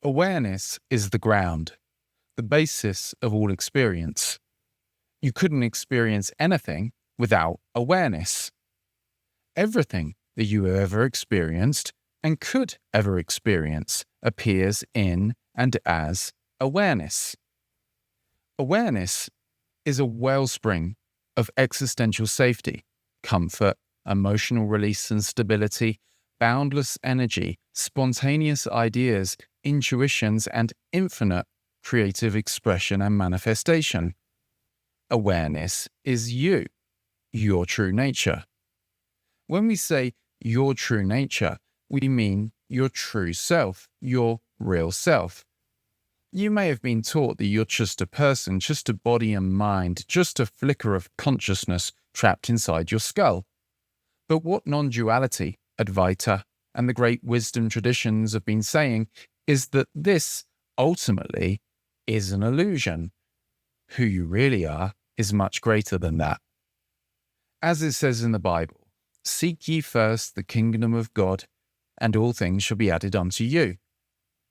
Awareness is the ground, the basis of all experience. You couldn't experience anything without awareness. Everything that you have ever experienced and could ever experience appears in and as awareness. Awareness is a wellspring of existential safety, comfort, emotional release and stability, boundless energy, spontaneous ideas, intuitions, and infinite creative expression and manifestation. Awareness is you, your true nature. When we say your true nature, we mean your true self, your real self. You may have been taught that you're just a person, just a body and mind, just a flicker of consciousness trapped inside your skull. But what non-duality, Advaita, and the great wisdom traditions have been saying is that this, ultimately, is an illusion. Who you really are is much greater than that. As it says in the Bible, "Seek ye first the kingdom of God, and all things shall be added unto you."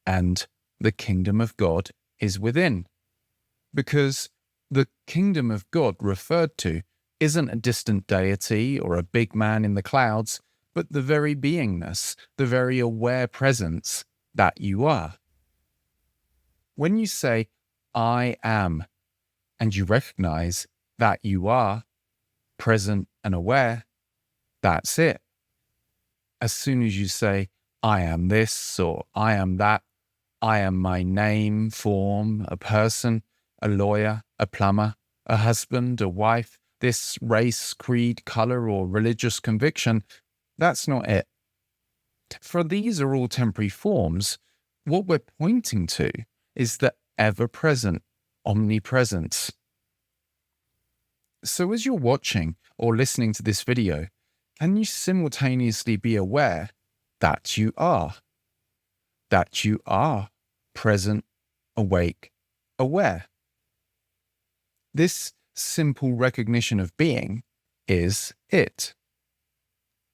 And the kingdom of God is within. Because the kingdom of God referred to isn't a distant deity or a big man in the clouds, but the very beingness, the very aware presence that you are. When you say, "I am," and you recognize that you are present and aware, that's it. As soon as you say, "I am this," or "I am that," "I am my name, form, a person, a lawyer, a plumber, a husband, a wife, this race, creed, color, or religious conviction," that's not it. For these are all temporary forms. What we're pointing to is the ever-present omnipresence. So as you're watching or listening to this video, can you simultaneously be aware that you are? That you are present, awake, aware. This simple recognition of being is it.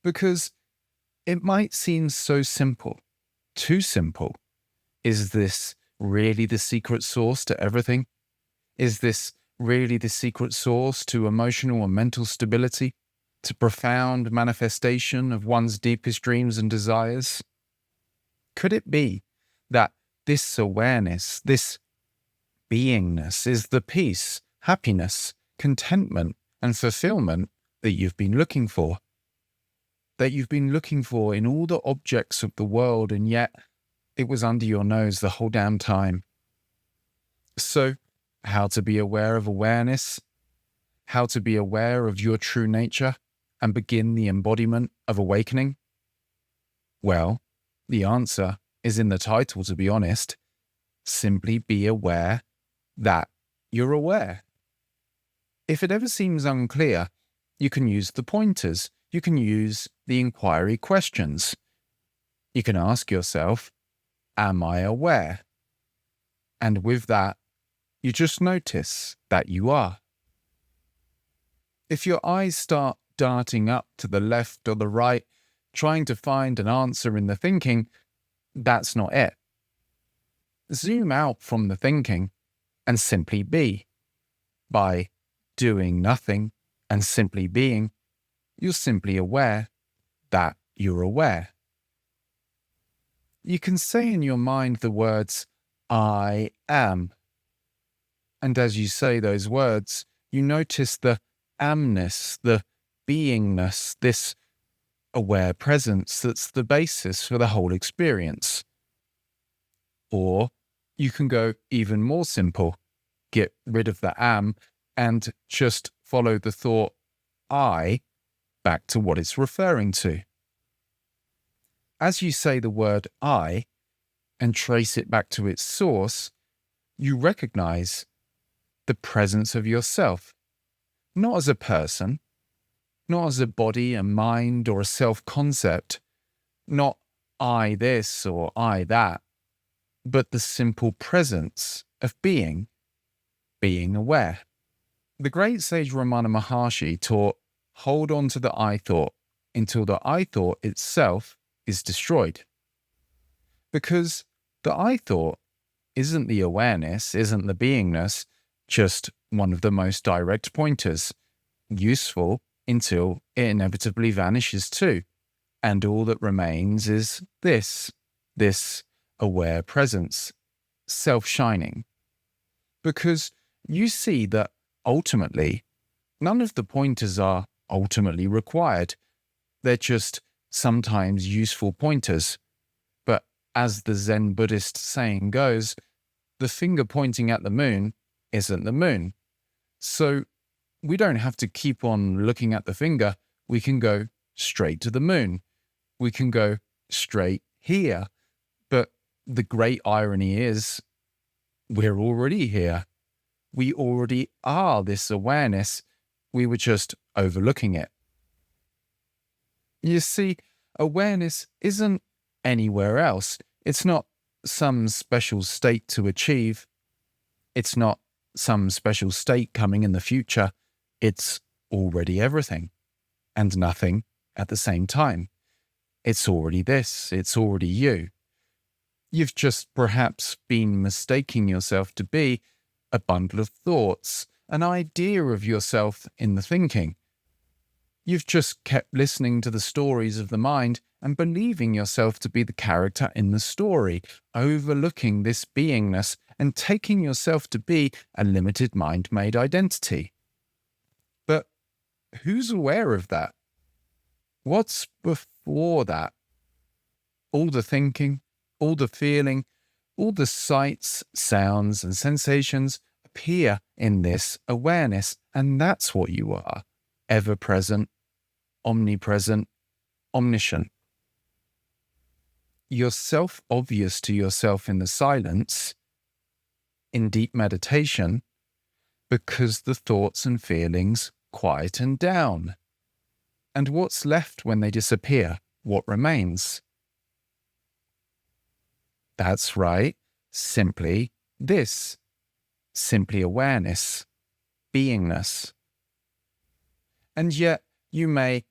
Because it might seem so simple, too simple. Is this really the secret source to everything? Is this really the secret source to emotional and mental stability, to profound manifestation of one's deepest dreams and desires? Could it be that this awareness, this beingness is the peace, happiness, contentment, and fulfillment that you've been looking for? That you've been looking for in all the objects of the world, and yet it was under your nose the whole damn time. So, how to be aware of awareness? How to be aware of your true nature and begin the embodiment of awakening? Well, the answer is in the title, to be honest. Simply be aware that you're aware. If it ever seems unclear, you can use the pointers. You can use the inquiry questions. You can ask yourself, am I aware? And with that, you just notice that you are. If your eyes start darting up to the left or the right, trying to find an answer in the thinking, that's not it. Zoom out from the thinking and simply be. By doing nothing and simply being, you're simply aware that you're aware. You can say in your mind the words, "I am." And as you say those words, you notice the amness, the beingness, this aware presence that's the basis for the whole experience. Or you can go even more simple, get rid of the am and just follow the thought I back to what it's referring to. As you say the word I and trace it back to its source, you recognize the presence of yourself, not as a person, not as a body, a mind, or a self-concept, not I this or I that, but the simple presence of being aware. The great sage Ramana Maharshi taught, hold on to the I thought until the I thought itself is destroyed. Because that I thought, isn't the awareness, isn't the beingness, just one of the most direct pointers, useful until it inevitably vanishes too, and all that remains is this aware presence, self-shining. Because you see that ultimately, none of the pointers are ultimately required. They're just sometimes useful pointers. But as the Zen Buddhist saying goes, the finger pointing at the moon isn't the moon. So we don't have to keep on looking at the finger. We can go straight to the moon. We can go straight here. But the great irony is, we're already here. We already are this awareness. We were just overlooking it. You see, awareness isn't anywhere else. It's not some special state to achieve. It's not some special state coming in the future. It's already everything and nothing at the same time. It's already this. It's already you. You've just perhaps been mistaking yourself to be a bundle of thoughts, an idea of yourself in the thinking. You've just kept listening to the stories of the mind and believing yourself to be the character in the story, overlooking this beingness and taking yourself to be a limited mind-made identity. But who's aware of that? What's before that? All the thinking, all the feeling, all the sights, sounds, and sensations appear in this awareness, and that's what you are, ever-present, omnipresent, omniscient. You're self-obvious to yourself in the silence, in deep meditation, because the thoughts and feelings quieten down. And what's left when they disappear? What remains? That's right, simply this. Simply awareness, beingness. And yet you may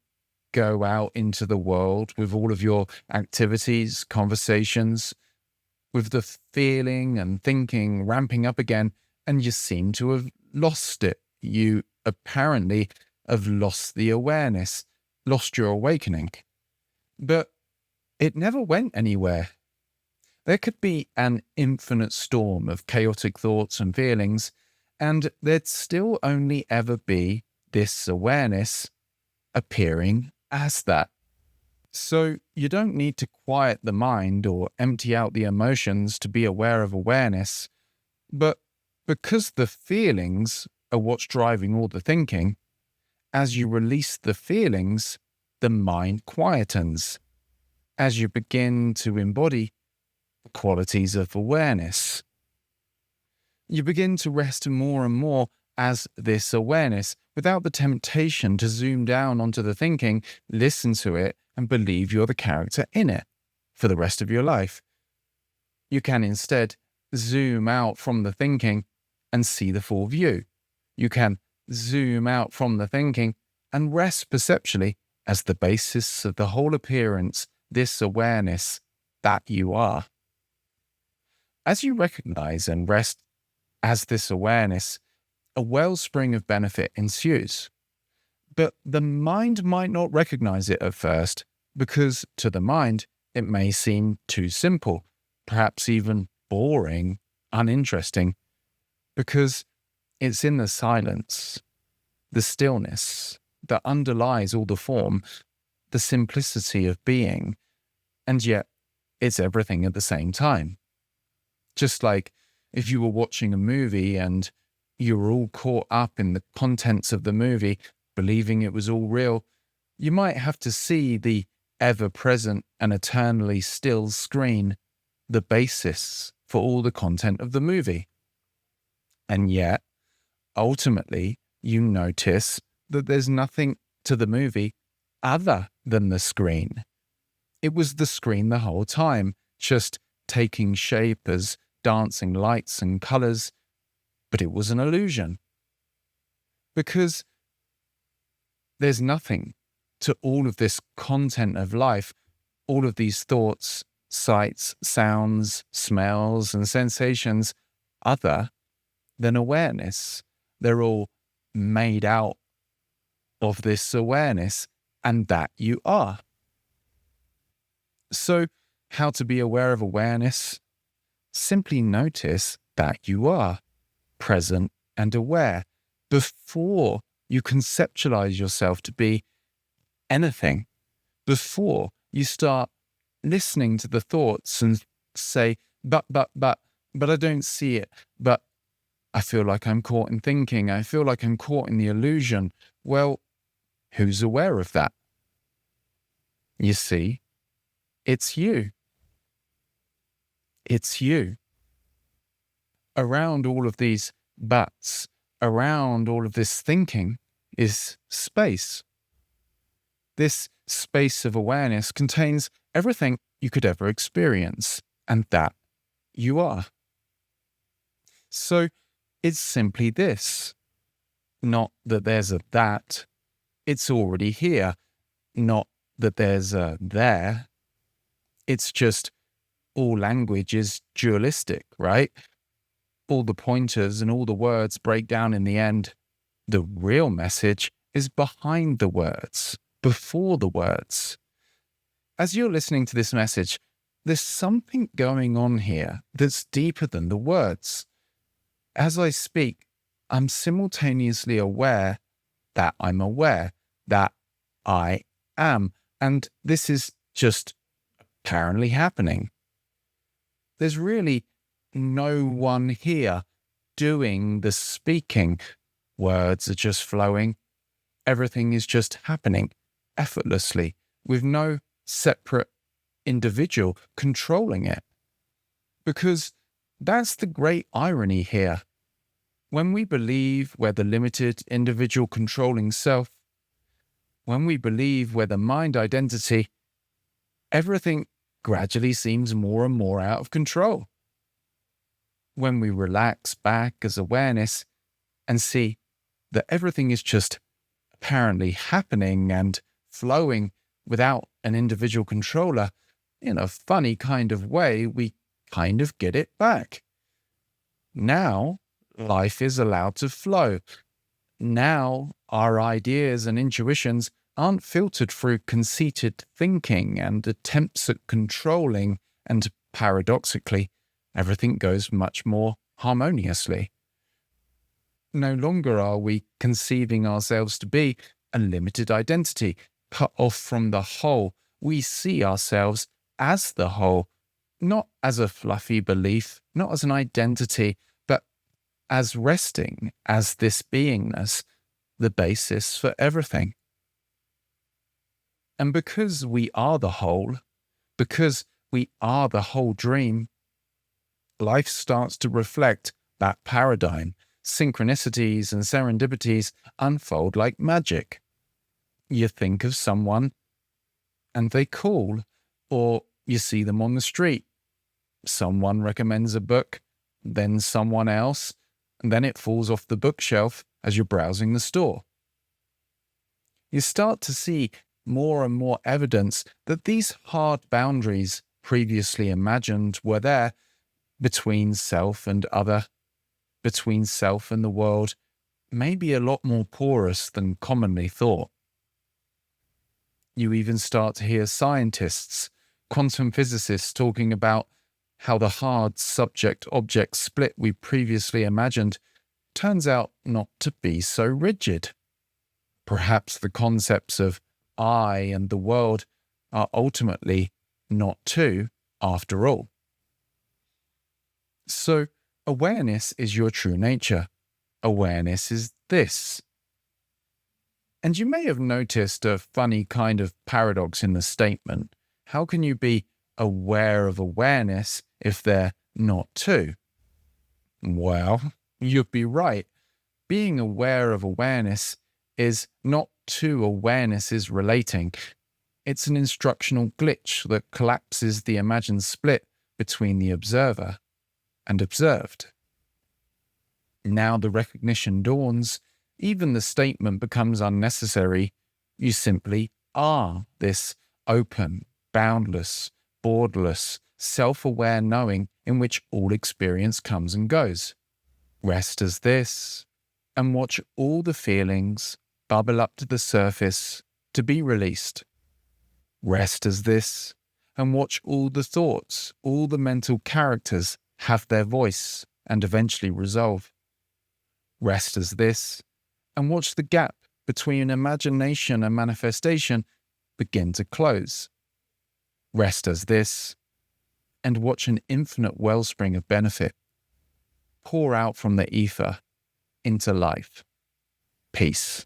go out into the world with all of your activities, conversations, with the feeling and thinking ramping up again, and you seem to have lost it. You apparently have lost the awareness, lost your awakening. But it never went anywhere. There could be an infinite storm of chaotic thoughts and feelings, and there'd still only ever be this awareness appearing as that. So you don't need to quiet the mind or empty out the emotions to be aware of awareness, but because the feelings are what's driving all the thinking, as you release the feelings, the mind quietens. As you begin to embody qualities of awareness, you begin to rest more and more as this awareness without the temptation to zoom down onto the thinking, listen to it, and believe you're the character in it for the rest of your life. You can instead zoom out from the thinking and see the full view. You can zoom out from the thinking and rest perceptually as the basis of the whole appearance, this awareness that you are. As you recognize and rest as this awareness, a wellspring of benefit ensues. But the mind might not recognize it at first, because to the mind, it may seem too simple, perhaps even boring, uninteresting, because it's in the silence, the stillness that underlies all the form, the simplicity of being, and yet it's everything at the same time. Just like if you were watching a movie and you were all caught up in the contents of the movie, believing it was all real, you might have to see the ever-present and eternally still screen, the basis for all the content of the movie. And yet, ultimately, you notice that there's nothing to the movie other than the screen. It was the screen the whole time, just taking shape as dancing lights and colors, but it was an illusion. Because there's nothing to all of this content of life, all of these thoughts, sights, sounds, smells, and sensations other than awareness. They're all made out of this awareness, and that you are. So, how to be aware of awareness? Simply notice that you are present and aware before you conceptualize yourself to be anything, before you start listening to the thoughts and say, but I don't see it, but I feel like I'm caught in thinking, I feel like I'm caught in the illusion. Well, who's aware of that? You see, it's you. It's you. Around all of these buts, around all of this thinking is space. This space of awareness contains everything you could ever experience, and that you are. So it's simply this. Not that there's a that, it's already here. Not that there's a there. It's just all language is dualistic, right? All the pointers and all the words break down in the end. The real message is behind the words, before the words. As you're listening to this message, there's something going on here that's deeper than the words. As I speak, I'm simultaneously aware that I'm aware, that I am, and this is just apparently happening. There's really no one here doing the speaking. Words are just flowing. Everything is just happening effortlessly, with no separate individual controlling it. Because that's the great irony here. When we believe we're the limited individual controlling self, when we believe we're the mind identity, everything gradually seems more and more out of control. When we relax back as awareness and see that everything is just apparently happening and flowing without an individual controller, in a funny kind of way, we kind of get it back. Now, life is allowed to flow. Now, our ideas and intuitions aren't filtered through conceited thinking and attempts at controlling, and paradoxically, everything goes much more harmoniously. No longer are we conceiving ourselves to be a limited identity, cut off from the whole. We see ourselves as the whole, not as a fluffy belief, not as an identity, but as resting as this beingness, the basis for everything. And because we are the whole, because we are the whole dream, life starts to reflect that paradigm. Synchronicities and serendipities unfold like magic. You think of someone and they call, or you see them on the street. Someone recommends a book, then someone else, and then it falls off the bookshelf as you're browsing the store. You start to see more and more evidence that these hard boundaries previously imagined were there between self and other, between self and the world, may be a lot more porous than commonly thought. You even start to hear scientists, quantum physicists talking about how the hard subject-object split we previously imagined turns out not to be so rigid. Perhaps the concepts of I and the world are ultimately not two after all. So, awareness is your true nature. Awareness is this. And you may have noticed a funny kind of paradox in the statement. How can you be aware of awareness if they're not two? Well, you'd be right. Being aware of awareness is not two awarenesses relating. It's an instructional glitch that collapses the imagined split between the observer and observed. Now the recognition dawns, even the statement becomes unnecessary. You simply are this open, boundless, borderless, self-aware knowing in which all experience comes and goes. Rest as this, and watch all the feelings bubble up to the surface to be released. Rest as this, and watch all the thoughts, all the mental characters have their voice and eventually resolve. Rest as this, and watch the gap between imagination and manifestation begin to close. Rest as this, and watch an infinite wellspring of benefit pour out from the ether into life. Peace.